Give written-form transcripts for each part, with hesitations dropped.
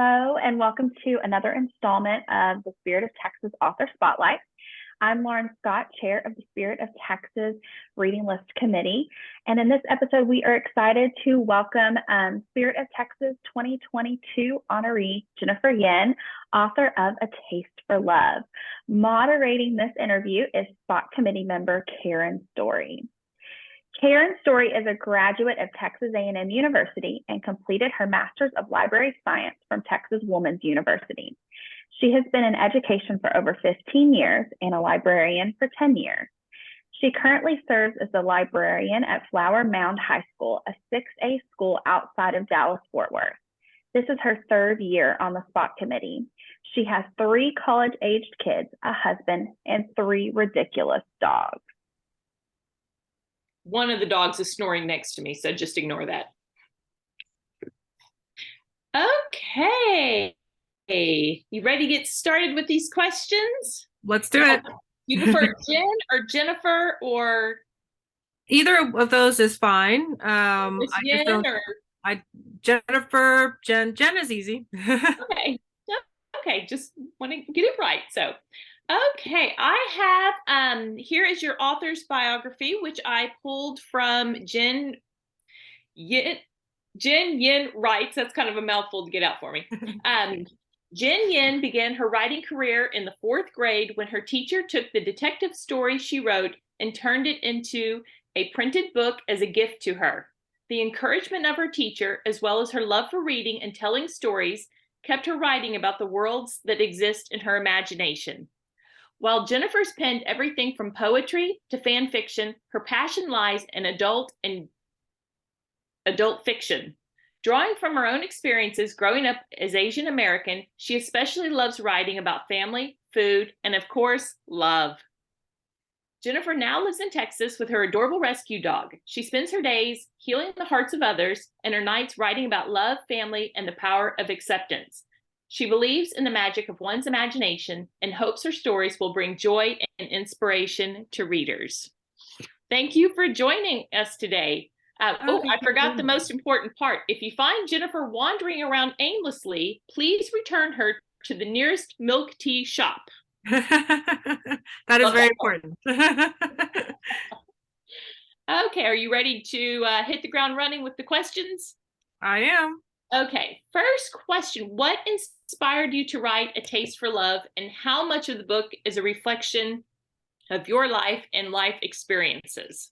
Hello, and welcome to another installment of the Spirit of Texas Author Spotlight. I'm Lauren Scott, Chair of the Spirit of Texas Reading List Committee. And in this episode, we are excited to welcome Spirit of Texas 2022 honoree Jennifer Yin, author of A Taste for Love. Moderating this interview is Spot Committee member Karen Story. Karen Story is a graduate of Texas A&M University and completed her Master's of Library Science from Texas Woman's University. She has been in education for over 15 years and a librarian for 10 years. She currently serves as the librarian at Flower Mound High School, a 6A school outside of Dallas-Fort Worth. This is her third year on the Spot Committee. She has 3 college-aged kids, a husband, and 3 ridiculous dogs. One of the dogs is snoring next to me, so just ignore that. Okay. You ready to get started with these questions? Let's do it. You prefer Jen or Jennifer or? Either of those is fine. Jennifer, Jen is easy. Okay, just want to get it right. So, okay, I have, here is your author's biography, which I pulled from Jen Yin Writes. That's kind of a mouthful to get out for me. Jen Yin began her writing career in the 4th grade when her teacher took the detective story she wrote and turned it into a printed book as a gift to her. The encouragement of her teacher, as well as her love for reading and telling stories, kept her writing about the worlds that exist in her imagination. While Jennifer's penned everything from poetry to fan fiction, her passion lies in adult fiction. Drawing from her own experiences growing up as Asian American, she especially loves writing about family, food, and of course, love. Jennifer now lives in Texas with her adorable rescue dog. She spends her days healing the hearts of others and her nights writing about love, family, and the power of acceptance. She believes in the magic of one's imagination and hopes her stories will bring joy and inspiration to readers. Thank you for joining us today. I forgot the most important part. If you find Jennifer wandering around aimlessly, please return her to the nearest milk tea shop. That is very important. Okay, are you ready to hit the ground running with the questions? I am. Okay, first question. What inspired you to write A Taste for Love, and how much of the book is a reflection of your life and life experiences?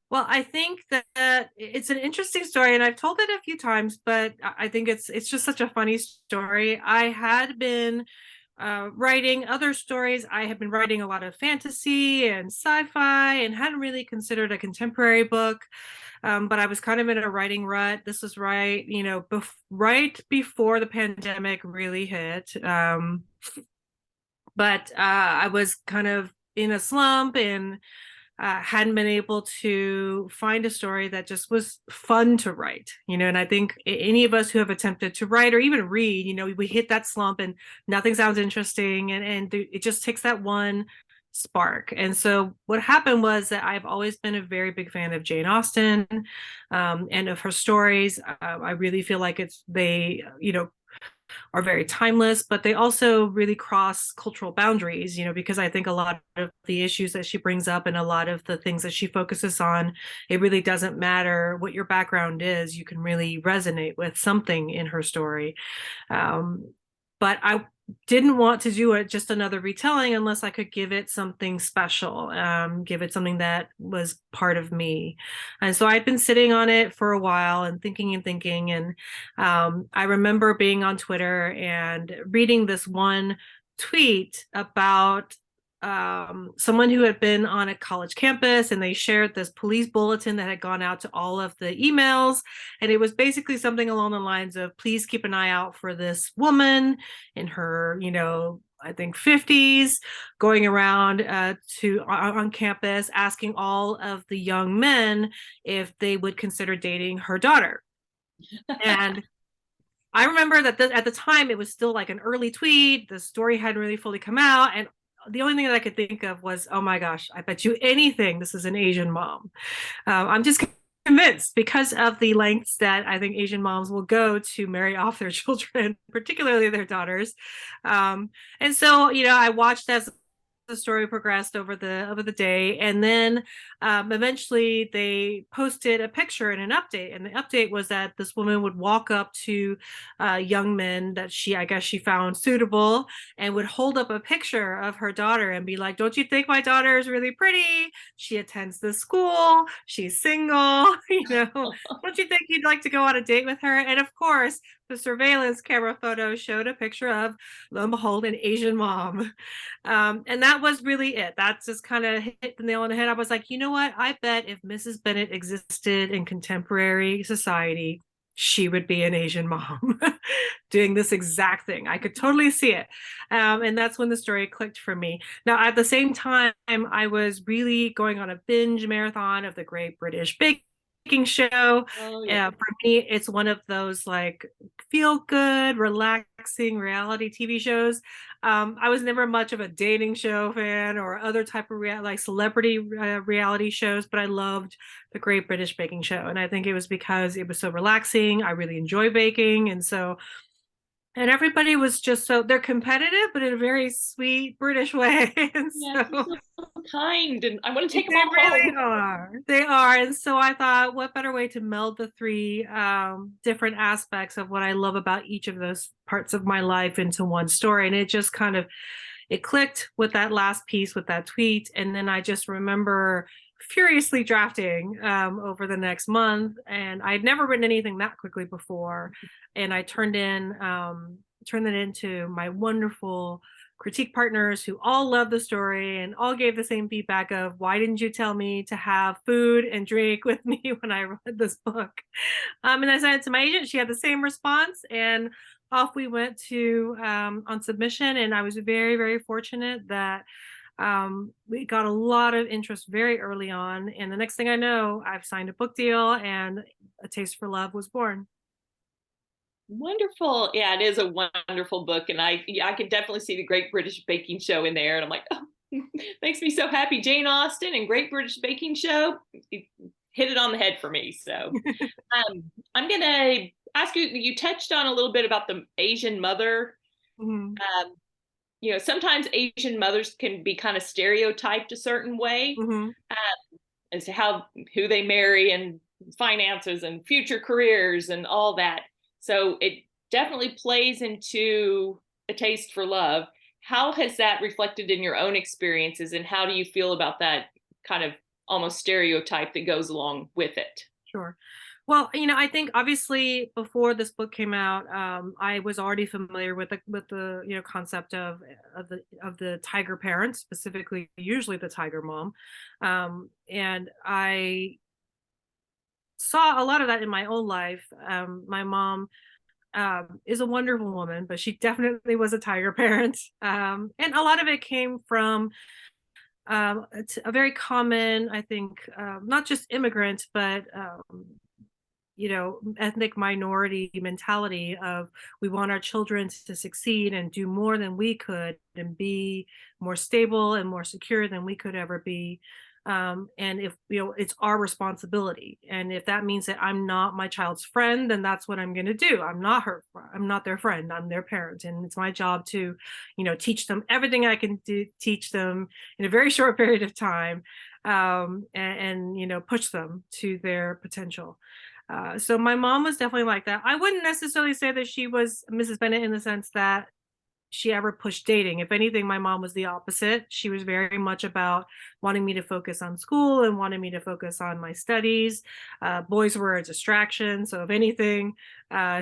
Well, I think that it's an interesting story, and I've told it a few times, but I think it's just such a funny story. I had been writing other stories. I had been writing a lot of fantasy and sci-fi and hadn't really considered a contemporary book, but I was kind of in a writing rut. This was right before the pandemic really hit. But I was kind of in a slump and hadn't been able to find a story that just was fun to write, and I think any of us who have attempted to write or even read, we hit that slump and nothing sounds interesting, and it just takes that one spark. And so what happened was that I've always been a very big fan of Jane Austen, and of her stories. I really feel like they are very timeless, but they also really cross cultural boundaries, because I think a lot of the issues that she brings up and a lot of the things that she focuses on, it really doesn't matter what your background is. You can really resonate with something in her story. But I didn't want to do it just another retelling unless I could give it something special, give it something that was part of me. And so I'd been sitting on it for a while and thinking. And I remember being on Twitter and reading this one tweet about someone who had been on a college campus, and they shared this police bulletin that had gone out to all of the emails. And it was basically something along the lines of, please keep an eye out for this woman in her, I think 50s, going around on campus, asking all of the young men if they would consider dating her daughter. And I remember that at the time, it was still like an early tweet. The story hadn't really fully come out. And the only thing that I could think of was, oh my gosh, I bet you anything this is an Asian mom. I'm just convinced because of the lengths that I think Asian moms will go to marry off their children, particularly their daughters. And so, I watched as the story progressed over the day, and then eventually they posted a picture and an update, and the update was that this woman would walk up to young men that I guess she found suitable, and would hold up a picture of her daughter and be like, don't you think my daughter is really pretty? She attends this school, she's single, don't you think you'd like to go on a date with her? And of course the surveillance camera photo showed a picture of, lo and behold, an Asian mom. And that was really it. That just kind of hit the nail on the head. I was like, you know what? I bet if Mrs. Bennet existed in contemporary society, she would be an Asian mom doing this exact thing. I could totally see it. And that's when the story clicked for me. Now, at the same time, I was really going on a binge marathon of the Great British Baking Show. Oh, yeah. For me, it's one of those like feel good, relaxing reality TV shows. I was never much of a dating show fan or other type of like celebrity reality shows, but I loved the Great British Baking Show. And I think it was because it was so relaxing. I really enjoy baking. And everybody was just they're competitive, but in a very sweet British way. And Yeah, so so kind, and I want to take them they all really home. are. They are. And so I thought, what better way to meld the three different aspects of what I love about each of those parts of my life into one story. And it just kind of, it clicked with that last piece, with that tweet. And then I just remember furiously drafting over the next month. And I'd never written anything that quickly before. And I turned it into my wonderful critique partners who all loved the story and all gave the same feedback of, why didn't you tell me to have food and drink with me when I read this book? And I sent it to my agent. She had the same response, and off we went to on submission. And I was very, very fortunate that we got a lot of interest very early on. And the next thing I know, I've signed a book deal, and A Taste for Love was born. Wonderful. Yeah, it is a wonderful book. And I could definitely see the Great British Baking Show in there. And I'm like, oh, makes me so happy. Jane Austen and Great British Baking Show, it hit it on the head for me. So I'm going to ask you, you touched on a little bit about the Asian mother. Mhm. Sometimes Asian mothers can be kind of stereotyped a certain way Mhm. as to who they marry and finances and future careers and all that. So it definitely plays into A Taste for Love. How has that reflected in your own experiences, and how do you feel about that kind of almost stereotype that goes along with it? Sure. Well, I think obviously before this book came out, I was already familiar with the concept of the tiger parent, specifically usually the tiger mom, and I saw a lot of that in my own life. My mom is a wonderful woman, but she definitely was a tiger parent, and a lot of it came from it's a very common, I think, not just immigrant, but ethnic minority mentality of, we want our children to succeed and do more than we could and be more stable and more secure than we could ever be. And if it's our responsibility, and if that means that I'm not my child's friend, then that's what I'm going to do. I'm not their friend, I'm their parent, and it's my job to teach them everything I can teach them in a very short period of time, and push them to their potential. So my mom was definitely like that. I wouldn't necessarily say that she was Mrs. Bennet in the sense that she ever pushed dating. If anything, my mom was the opposite. She was very much about wanting me to focus on school and wanting me to focus on my studies. Boys were a distraction. So if anything,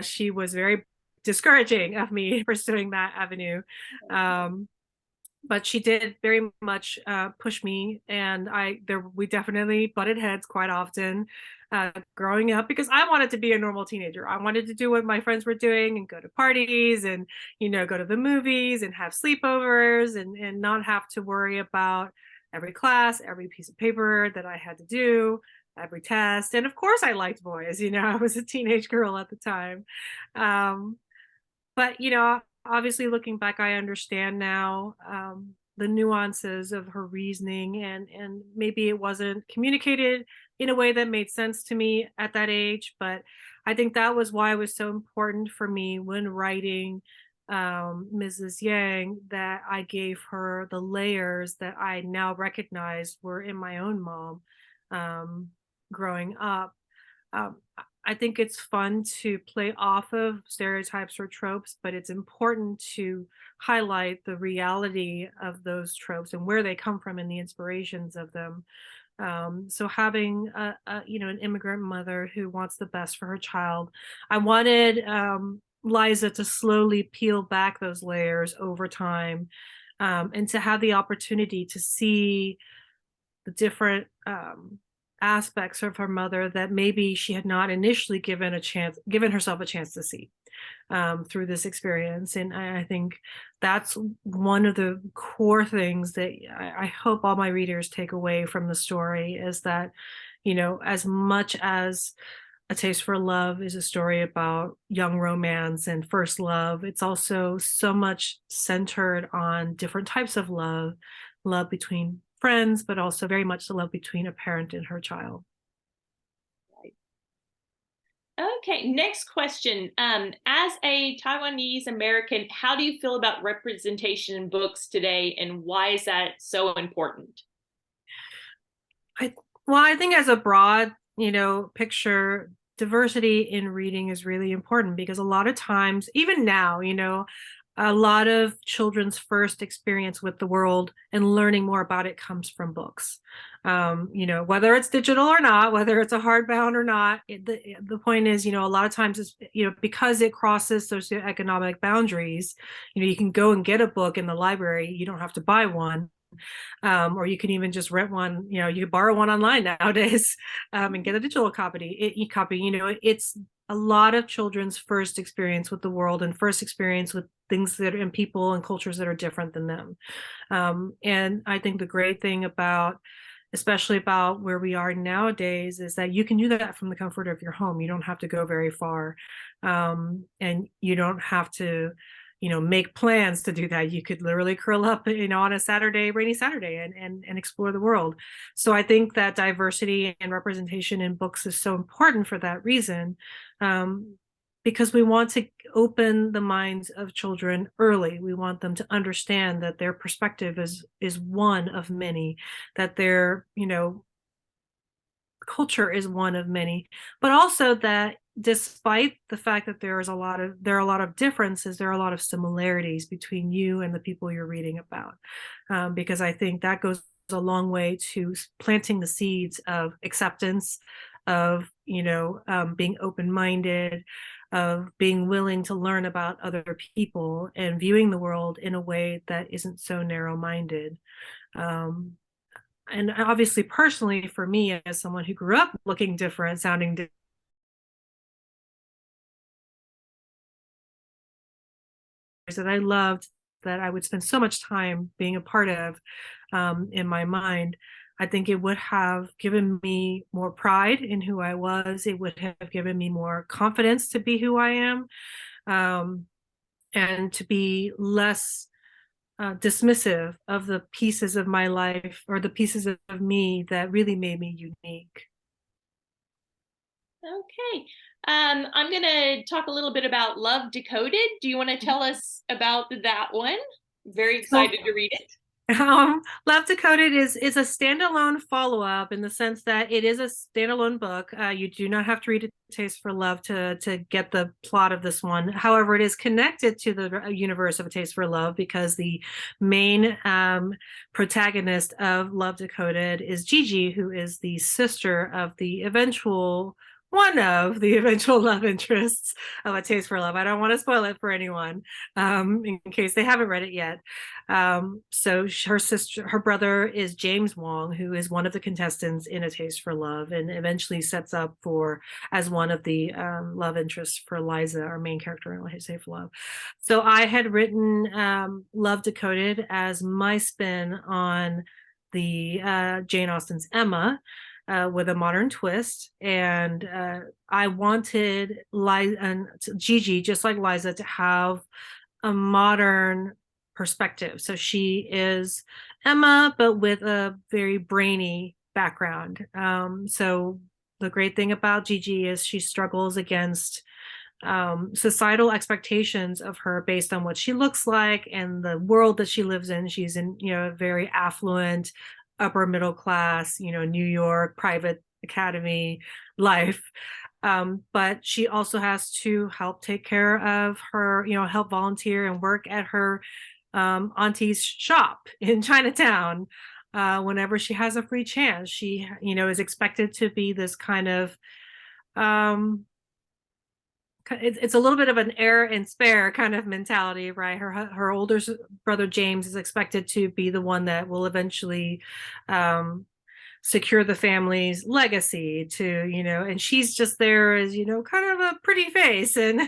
she was very discouraging of me pursuing that avenue. But she did very much push me, and we definitely butted heads quite often growing up, because I wanted to be a normal teenager. I wanted to do what my friends were doing and go to parties and go to the movies and have sleepovers, and not have to worry about every class, every piece of paper that I had to do, every test. And of course I liked boys. I was a teenage girl at the time. But obviously looking back, I understand now the nuances of her reasoning, and maybe it wasn't communicated in a way that made sense to me at that age. But I think that was why it was so important for me when writing Mrs. Yang, that I gave her the layers that I now recognize were in my own mom um, growing up. I think it's fun to play off of stereotypes or tropes, but it's important to highlight the reality of those tropes and where they come from and the inspirations of them. So having an immigrant mother who wants the best for her child, I wanted Liza to slowly peel back those layers over time, and to have the opportunity to see the different aspects of her mother that maybe she had not initially given herself a chance to see through this experience. And I think that's one of the core things that I hope all my readers take away from the story, is that, as much as A Taste for Love is a story about young romance and first love, it's also so much centered on different types of love between friends, but also very much the love between a parent and her child. Okay, next question. As a Taiwanese American, how do you feel about representation in books today, and why is that so important? I think as a broad, picture, diversity in reading is really important, because a lot of times, even now, a lot of children's first experience with the world and learning more about it comes from books. Whether it's digital or not, whether it's a hardbound or not, the point is, a lot of times it's, because it crosses socioeconomic boundaries, you can go and get a book in the library. You don't have to buy one. Or you can even just rent one. You can borrow one online nowadays, and get a digital copy. It's a lot of children's first experience with the world and first experience with things that and people and cultures that are different than them. And I think the great thing especially about where we are nowadays, is that you can do that from the comfort of your home. You don't have to go very far, and you don't have to make plans to do that. You could literally curl up, on a rainy Saturday, and explore the world. So I think that diversity and representation in books is so important for that reason, because we want to open the minds of children early. We want them to understand that their perspective is one of many, that their, culture is one of many, but also that despite the fact that there are a lot of differences, there are a lot of similarities between you and the people you're reading about, because I think that goes a long way to planting the seeds of acceptance, of being open-minded, of being willing to learn about other people and viewing the world in a way that isn't so narrow-minded. And obviously, personally, for me, as someone who grew up looking different, sounding different, that I loved, that I would spend so much time being a part of, in my mind, I think it would have given me more pride in who I was. It would have given me more confidence to be who I am, and to be less dismissive of the pieces of my life or the pieces of me that really made me unique. Okay. I'm going to talk a little bit about Love Decoded. Do you want to tell us about that one? Very excited to read it. Love Decoded is a standalone follow-up, in the sense that it is a standalone book. You do not have to read A Taste for Love to get the plot of this one. However, it is connected to the universe of A Taste for Love, because the main protagonist of Love Decoded is Gigi, who is the sister of one of the eventual love interests of A Taste for Love. I don't want to spoil it for anyone, in case they haven't read it yet. So her brother is James Wong, who is one of the contestants in A Taste for Love, and eventually sets up as one of the love interests for Liza, our main character in A Taste for Love. So I had written Love Decoded as my spin on the Jane Austen's Emma, with a modern twist. And I wanted Gigi, just like Liza, to have a modern perspective. So she is Emma, but with a very brainy background. So the great thing about Gigi is she struggles against societal expectations of her based on what she looks like and the world that she lives in. She's in, a very affluent, upper middle class, New York private academy life. But she also has to help take care of her, help volunteer and work at her auntie's shop in Chinatown. Whenever she has a free chance, she, is expected to be this kind of, it's a little bit of an heir and spare kind of mentality, right? Her older brother James is expected to be the one that will eventually secure the family's legacy to, and she's just there as, kind of a pretty face and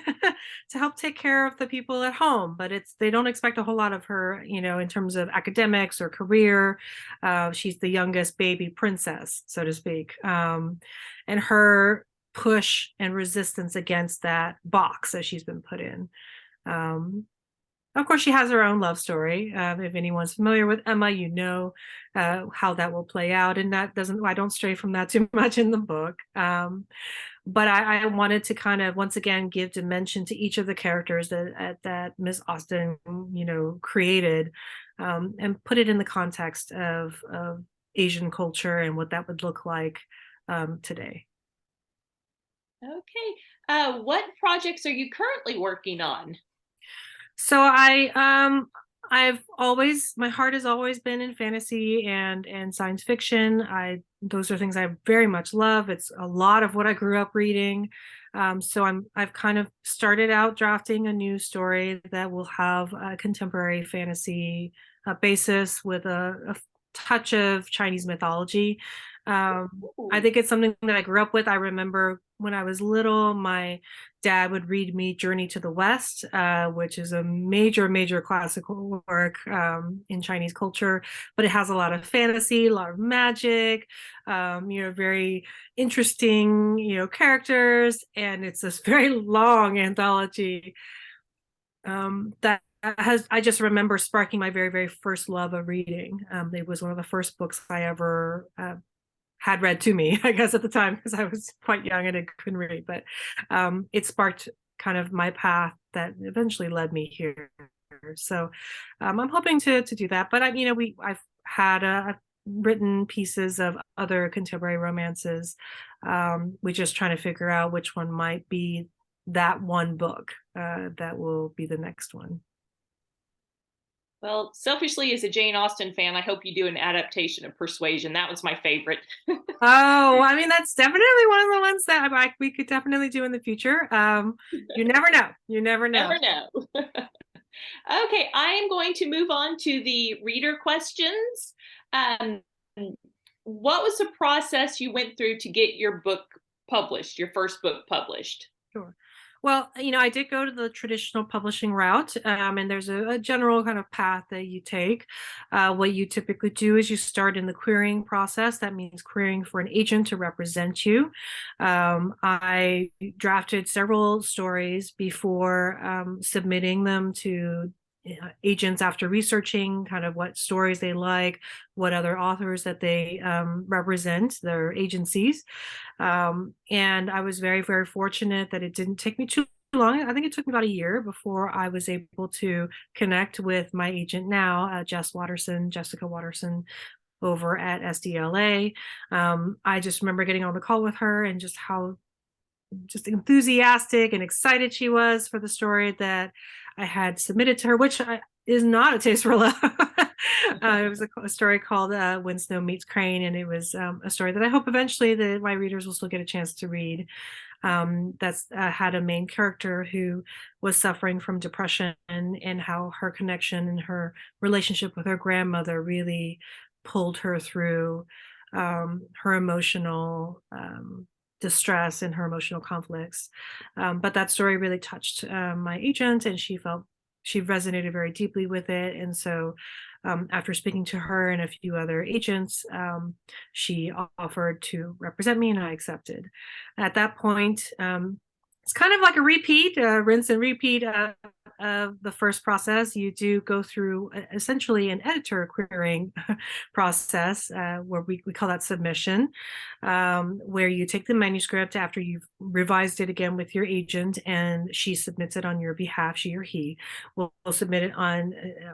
to help take care of the people at home. But they don't expect a whole lot of her, in terms of academics or career. She's the youngest baby princess, so to speak. And her push and resistance against that box that she's been put in. Of course, she has her own love story. If anyone's familiar with Emma, how that will play out. And I don't stray from that too much in the book. But I wanted to kind of, once again, give dimension to each of the characters that Miss Austen, created, and put it in the context of Asian culture and what that would look like today. Okay. What projects are you currently working on? So my heart has always been in fantasy and science fiction. Those are things I very much love. It's a lot of what I grew up reading. So I've kind of started out drafting a new story that will have a contemporary fantasy basis with a touch of Chinese mythology. I think it's something that I grew up with. I remember when I was little, my dad would read me Journey to the West, which is a major classical work in Chinese culture, but it has a lot of fantasy, a lot of magic, very interesting, characters, and it's this very long anthology that I just remember sparking my very first love of reading. It was one of the first books I ever had read to me, I guess, at the time, because I was quite young and I couldn't read, but it sparked kind of my path that eventually led me here. So I'm hoping to do that. But I've had written pieces of other contemporary romances. We're just trying to figure out which one might be that one book that will be the next one. Well, selfishly, as a Jane Austen fan, I hope you do an adaptation of Persuasion. That was my favorite. Oh, that's definitely one of the ones that we could definitely do in the future. You never know. You never know. Never know. Okay, I am going to move on to the reader questions. What was the process you went through to get your book published, your first book published? Sure. Well, I did go to the traditional publishing route, and there's a general kind of path that you take. What you typically do is you start in the querying process. That means querying for an agent to represent you. I drafted several stories before submitting them to agents after researching kind of what stories they like, what other authors that they represent, their agencies. And I was very fortunate that it didn't take me too long. I think it took me about a year before I was able to connect with my agent now, Jessica Watterson, over at SDLA. I just remember getting on the call with her and just how enthusiastic and excited she was for the story that I had submitted to her, which is not a taste for love. It was a story called When Snow Meets Crane, and it was a story that I hope eventually that my readers will still get a chance to read. That's had a main character who was suffering from depression, and how her connection and her relationship with her grandmother really pulled her through her emotional distress and her emotional conflicts. But that story really touched my agent, and she resonated very deeply with it. And so after speaking to her and a few other agents, she offered to represent me, and I accepted. At that point, it's kind of like a repeat, rinse and repeat of the first process, you do go through essentially an editor querying process, where we call that submission, where you take the manuscript after you've revised it again with your agent, and she submits it on your behalf. She or he will submit it on,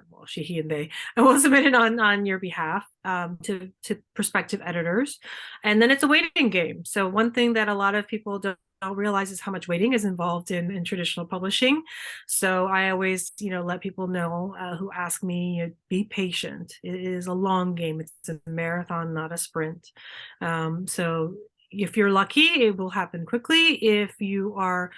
well, she, he, and they, and will submit it on your behalf, to prospective editors, and then it's a waiting game. So one thing that a lot of people don't realize is how much waiting is involved in traditional publishing. So I always, let people know, who ask me, be patient. It is a long game. It's a marathon, not a sprint. So if you're lucky, it will happen quickly. If you are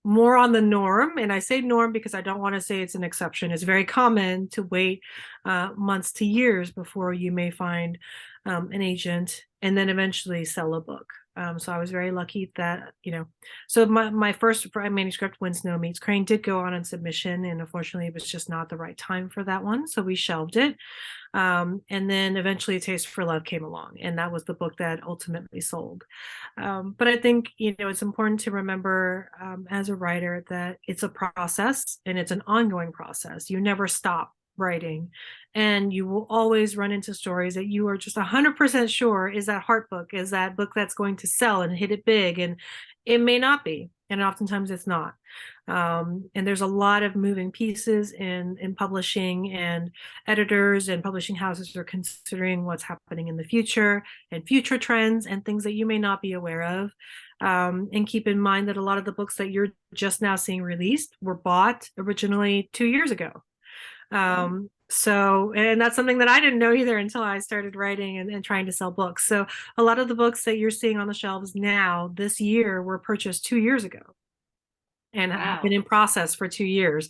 more on the norm, and I say norm because I don't want to say it's an exception, it's very common to wait months to years before you may find an agent and then eventually sell a book. So I was very lucky that, so my first manuscript, When Snow Meets Crane, did go on submission, and unfortunately it was just not the right time for that one. So we shelved it. And then eventually A Taste for Love came along, and that was the book that ultimately sold. But I think, it's important to remember, as a writer, that it's a process and it's an ongoing process. You never stop writing, and you will always run into stories that you are just 100% sure is that heart book, is that book that's going to sell and hit it big, and it may not be, and oftentimes it's not. And there's a lot of moving pieces in publishing, and editors and publishing houses are considering what's happening in the future and future trends and things that you may not be aware of. And keep in mind that a lot of the books that you're just now seeing released were bought originally 2 years ago. So, and that's something that I didn't know either until I started writing and trying to sell books. So a lot of the books that you're seeing on the shelves now this year were purchased 2 years ago and have been in process for 2 years.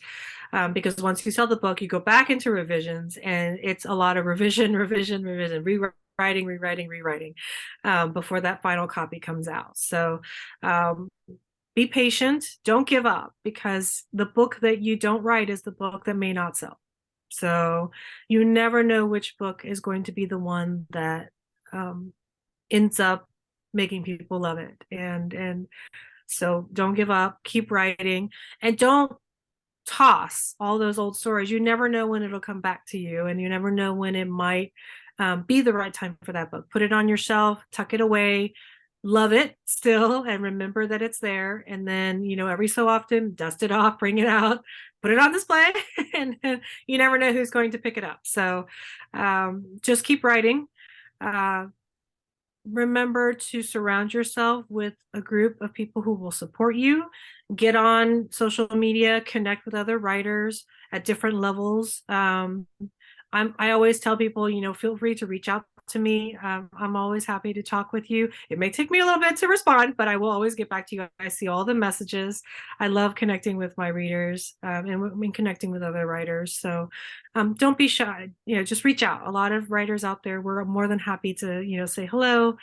Because once you sell the book, you go back into revisions, and it's a lot of revision, rewriting, before that final copy comes out. So, be patient, don't give up, because the book that you don't write is the book that may not sell. So you never know which book is going to be the one that ends up making people love it. And so don't give up, keep writing, and don't toss all those old stories. You never know when it'll come back to you, and you never know when it might be the right time for that book. Put it on your shelf, tuck it away, love it still, and remember that it's there. And then, every so often, dust it off, bring it out, put it on display, and you never know who's going to pick it up. So just keep writing. Remember to surround yourself with a group of people who will support you. Get on social media, connect with other writers at different levels. I always tell people, feel free to reach out to me. I'm always happy to talk with you. It may take me a little bit to respond, but I will always get back to you. I see all the messages. I love connecting with my readers, and connecting with other writers. So don't be shy. Just reach out. A lot of writers out there, we're more than happy to, say hello,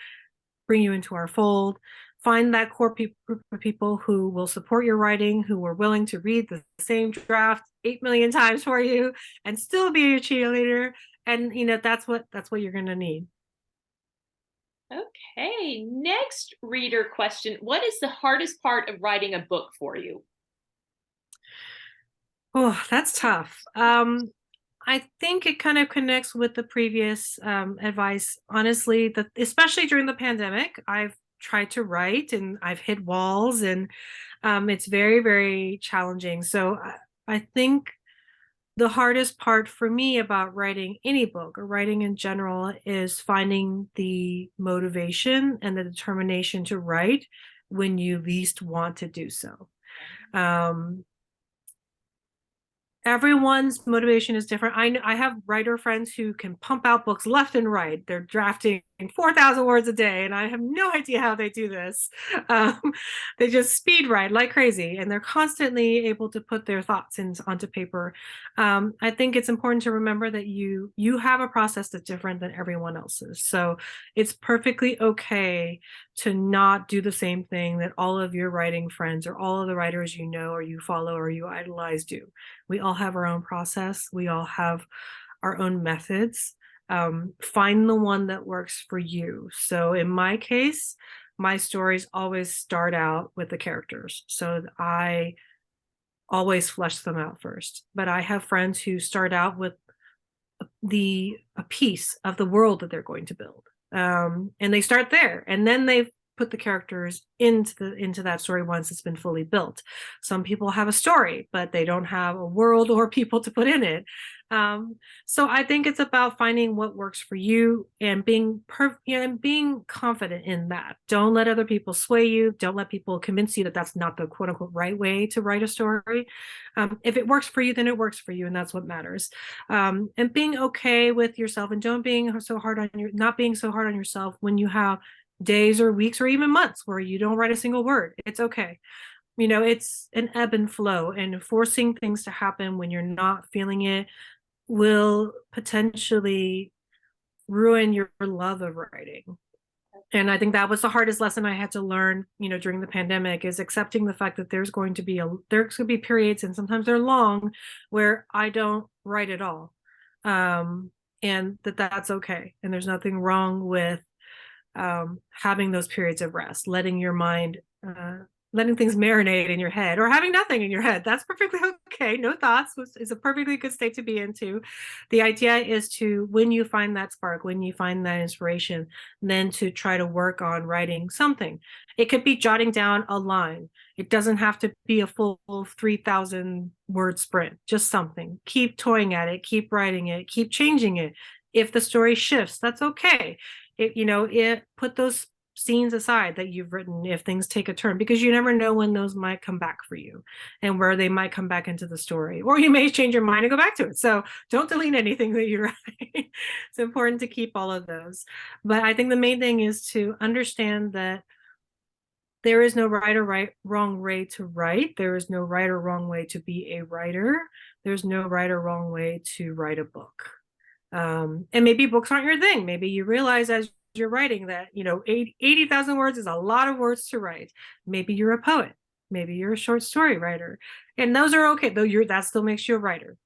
bring you into our fold. Find that core group of people who will support your writing, who are willing to read the same draft 8 million times for you and still be your cheerleader. And that's what you're going to need. Okay, next reader question. What is the hardest part of writing a book for you? Oh, that's tough. I think it kind of connects with the previous advice. Honestly, especially during the pandemic, I've tried to write and I've hit walls, and it's very, very challenging. So I think the hardest part for me about writing any book or writing in general is finding the motivation and the determination to write when you least want to do so. Everyone's motivation is different. I have writer friends who can pump out books left and right. They're drafting 4,000 words a day, and I have no idea how they do this. They just speed write like crazy, and they're constantly able to put their thoughts onto paper. I think it's important to remember that you have a process that's different than everyone else's. So it's perfectly okay to not do the same thing that all of your writing friends or all of the writers you know or you follow or you idolize do. We all have our own process. We all have our own methods. Find the one that works for you. So in my case, my stories always start out with the characters. So I always flesh them out first. But I have friends who start out with a piece of the world that they're going to build, and they start there, and then they put the characters into that story once it's been fully built. Some people have a story, but they don't have a world or people to put in it. So I think it's about finding what works for you and being and being confident in that. Don't let other people sway you. Don't let people convince you that that's not the quote unquote right way to write a story. If it works for you, then it works for you, and that's what matters. And being okay with yourself, and not being so hard on yourself when you have days or weeks or even months where you don't write a single word. It's okay. It's an ebb and flow, and forcing things to happen when you're not feeling it will potentially ruin your love of writing. And I think that was the hardest lesson I had to learn, during the pandemic, is accepting the fact that there's going to be periods, and sometimes they're long, where I don't write at all. And that's okay. And there's nothing wrong with having those periods of rest, letting your mind, letting things marinate in your head, or having nothing in your head. That's perfectly okay. No thoughts is a perfectly good state to be into. The idea is to, when you find that spark, when you find that inspiration, then to try to work on writing something. It could be jotting down a line. It doesn't have to be a full 3,000 word sprint, just something. Keep toying at it, keep writing it, keep changing it. If the story shifts, that's okay. It put those scenes aside that you've written if things take a turn, because you never know when those might come back for you and where they might come back into the story, or you may change your mind and go back to it. So don't delete anything that you write. It's important to keep all of those. But I think the main thing is to understand that there is no wrong way to write. There is no right or wrong way to be a writer. There's no right or wrong way to write a book. And maybe books aren't your thing. Maybe you realize as you're writing that 80,000 words is a lot of words to write. Maybe you're a poet, maybe you're a short story writer, and those are okay, though. That still makes you a writer.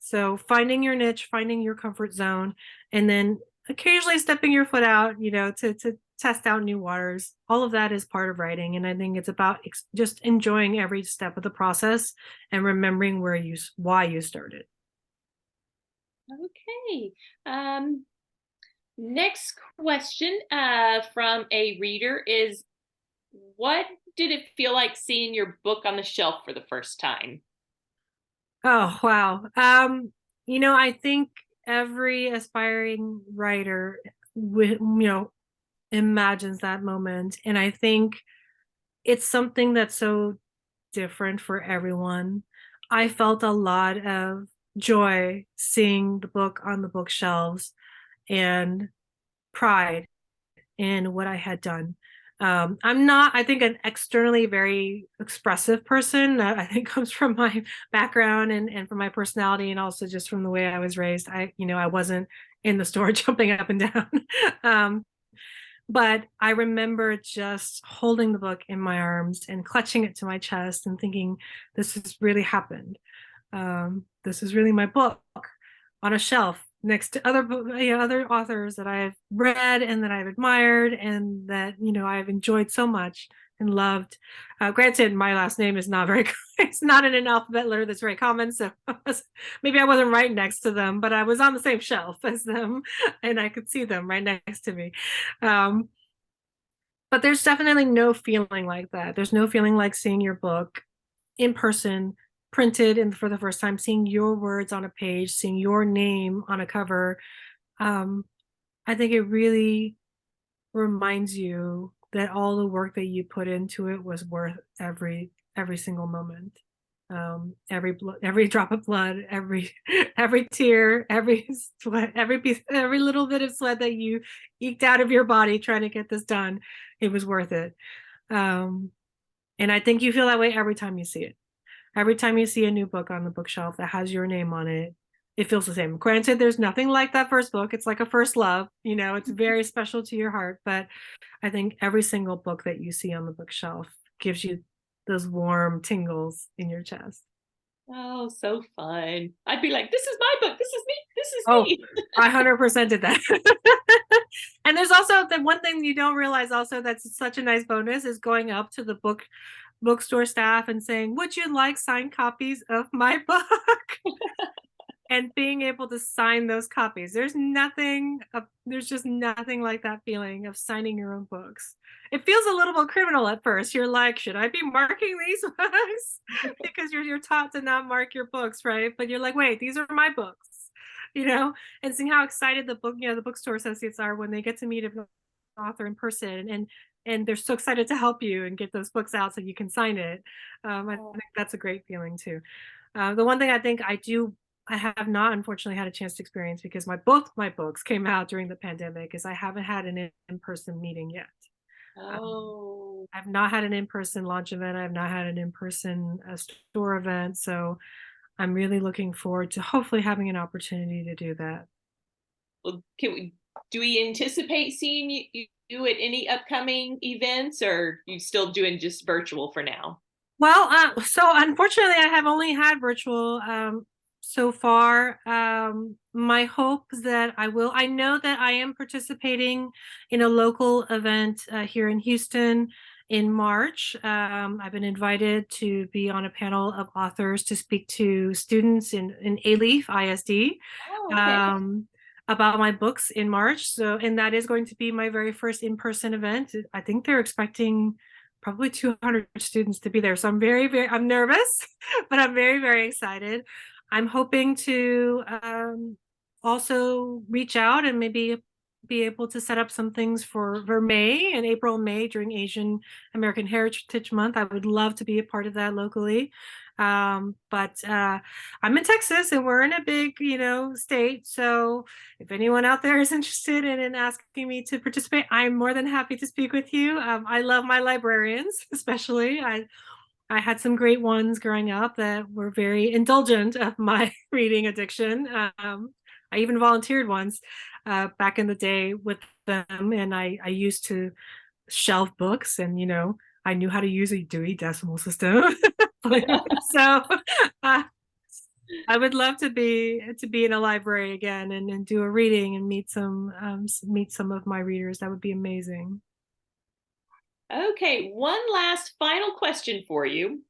So finding your niche, finding your comfort zone, and then occasionally stepping your foot out, to test out new waters. All of that is part of writing, and I think it's about just enjoying every step of the process and remembering why you started. Okay. Next question from a reader is, what did it feel like seeing your book on the shelf for the first time? Oh, wow. I think every aspiring writer imagines that moment. And I think it's something that's so different for everyone. I felt a lot of joy seeing the book on the bookshelves, and pride in what I had done. I'm not, I think, an externally very expressive person. That I think comes from my background and from my personality, and also just from the way I was raised. I wasn't in the store jumping up and down. But I remember just holding the book in my arms and clutching it to my chest and thinking, this has really happened. This is really my book on a shelf next to other authors that I've read and that I've admired and that I've enjoyed so much and loved. Granted, my last name is not very it's not in an alphabet letter that's very common, so maybe I wasn't right next to them, but I was on the same shelf as them and I could see them right next to me. But there's definitely no feeling like that. There's no feeling like seeing your book in person, printed, and for the first time, seeing your words on a page, seeing your name on a cover. I think it really reminds you that all the work that you put into it was worth every single moment. Every drop of blood, every tear, every sweat, every little bit of sweat that you eked out of your body trying to get this done, it was worth it. And I think you feel that way every time you see it. Every time you see a new book on the bookshelf that has your name on it, it feels the same. Granted, there's nothing like that first book. It's like a first love, it's very special to your heart. But I think every single book that you see on the bookshelf gives you those warm tingles in your chest. Oh, so fun. I'd be like, this is my book. This is me. This is me. I 100% did that. And there's also the one thing you don't realize also that's such a nice bonus is going up to the book bookstore staff and saying, "Would you like signed copies of my book?" And being able to sign those copies. There's just nothing like that feeling of signing your own books. It feels a little bit criminal at first. You're like, should I be marking these books? Because you're taught to not mark your books, right? But you're like, wait, these are my books, and seeing how excited the bookstore associates are when they get to meet an author in person, and they're so excited to help you and get those books out so you can sign it. I think that's a great feeling too. The one thing I have not unfortunately had a chance to experience, because both my books came out during the pandemic, is I haven't had an in-person meeting yet. I've not had an in-person launch event. I've not had an in-person store event. So I'm really looking forward to hopefully having an opportunity to do that. Well, do we anticipate seeing you at any upcoming events, or you still doing just virtual for now? Well, so unfortunately, I have only had virtual so far. My hope is that I know that I am participating in a local event here in Houston in March. I've been invited to be on a panel of authors to speak to students in Alief ISD. Okay. About my books in March. And that is going to be my very first in-person event. I think they're expecting probably 200 students to be there. So I'm nervous, but I'm very, very excited. I'm hoping to also reach out and maybe be able to set up some things for May and April and May during Asian American Heritage Month. I would love to be a part of that locally. But I'm in Texas and we're in a big, state. So if anyone out there is interested in asking me to participate, I'm more than happy to speak with you. I love my librarians, especially. I had some great ones growing up that were very indulgent of my reading addiction. I even volunteered once back in the day with them, and I used to shelve books, and I knew how to use a Dewey Decimal System. So I would love to be in a library again and do a reading and meet some of my readers. That would be amazing. Okay, one last final question for you.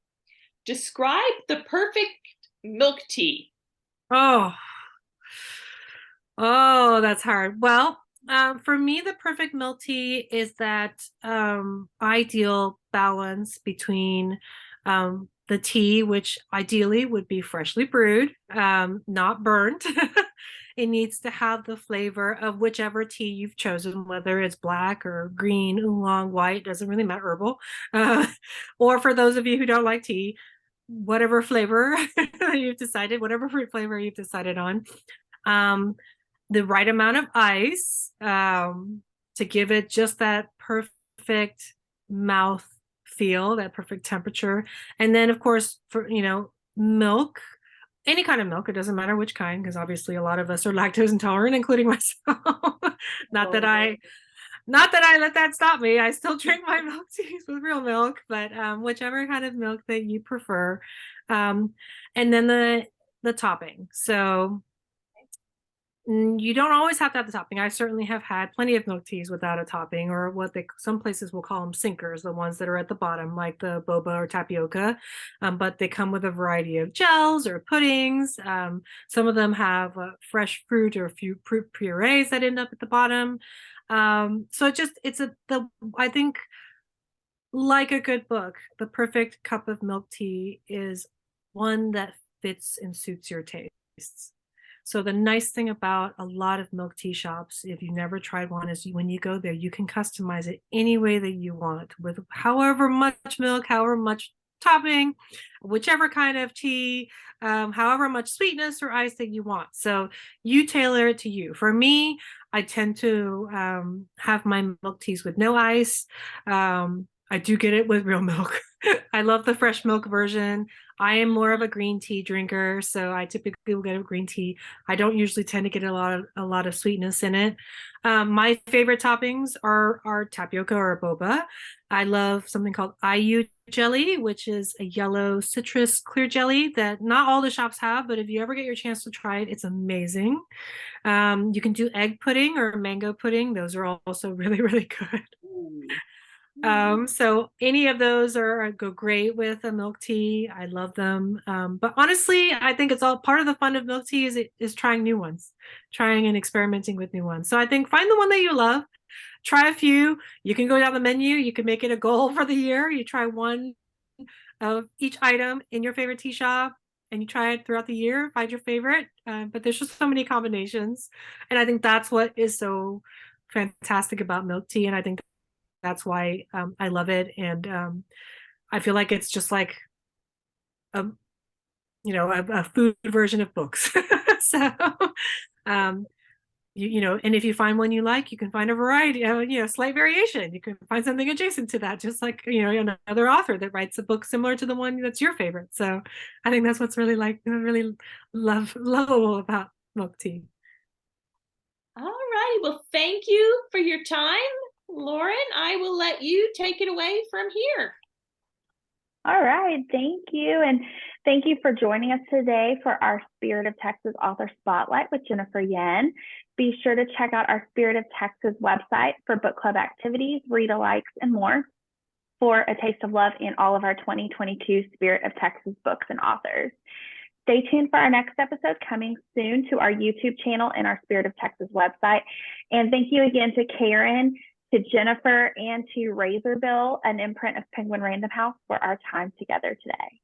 Describe the perfect milk tea. Oh, that's hard. Well, for me, the perfect milk tea is that ideal balance between the tea, which ideally would be freshly brewed, not burnt. It needs to have the flavor of whichever tea you've chosen, whether it's black or green, oolong, white, doesn't really matter, herbal. Or for those of you who don't like tea, whatever flavor you've decided, whatever fruit flavor you've decided on. The right amount of ice to give it just that perfect mouth feel, that perfect temperature. And then, of course, for milk, any kind of milk, it doesn't matter which kind, because obviously a lot of us are lactose intolerant, including myself. Not that I let that stop me. I still drink my milk teas with real milk, but whichever kind of milk that you prefer. And then the topping. So you don't always have to have the topping. I certainly have had plenty of milk teas without a topping, or what some places will call them sinkers, the ones that are at the bottom, like the boba or tapioca. But they come with a variety of gels or puddings. Some of them have fresh fruit or a few fruit purees that end up at the bottom. So I think, like a good book, the perfect cup of milk tea is one that fits and suits your tastes. So the nice thing about a lot of milk tea shops, if you've never tried one, is when you go there, you can customize it any way that you want, with however much milk, however much topping, whichever kind of tea, however much sweetness or ice that you want. So you tailor it to you. For me, I tend to have my milk teas with no ice. I do get it with real milk. I love the fresh milk version. I am more of a green tea drinker, so I typically will get a green tea. I don't usually tend to get a lot of sweetness in it. My favorite toppings are tapioca or boba. I love something called IU jelly, which is a yellow citrus clear jelly that not all the shops have, but if you ever get your chance to try it, it's amazing. You can do egg pudding or mango pudding. Those are also really, really good. So any of those go great with a milk tea. I love them. But honestly, I think it's all part of the fun of milk tea is trying new ones, trying and experimenting with new ones. So I think find the one that you love, try a few. You can go down the menu. You can make it a goal for the year. You try one of each item in your favorite tea shop and you try it throughout the year, find your favorite. But there's just so many combinations. And I think that's what is so fantastic about milk tea. And I think that's why I love it. And I feel like it's just like a a food version of books. So and if you find one you like, you can find a variety, slight variation. You can find something adjacent to that, just like another author that writes a book similar to the one that's your favorite. So I think that's what's really lovable about milk tea. All right. Well, thank you for your time, Lauren. I will let you take it away from here. All right, thank you. And thank you for joining us today for our Spirit of Texas Author Spotlight with Jennifer Yen. Be sure to check out our Spirit of Texas website for book club activities, read-alikes, and more for a taste of love in all of our 2022 Spirit of Texas books and authors. Stay tuned for our next episode coming soon to our YouTube channel and our Spirit of Texas website. And thank you again to Karen, to Jennifer, and to Razorbill, an imprint of Penguin Random House, for our time together today.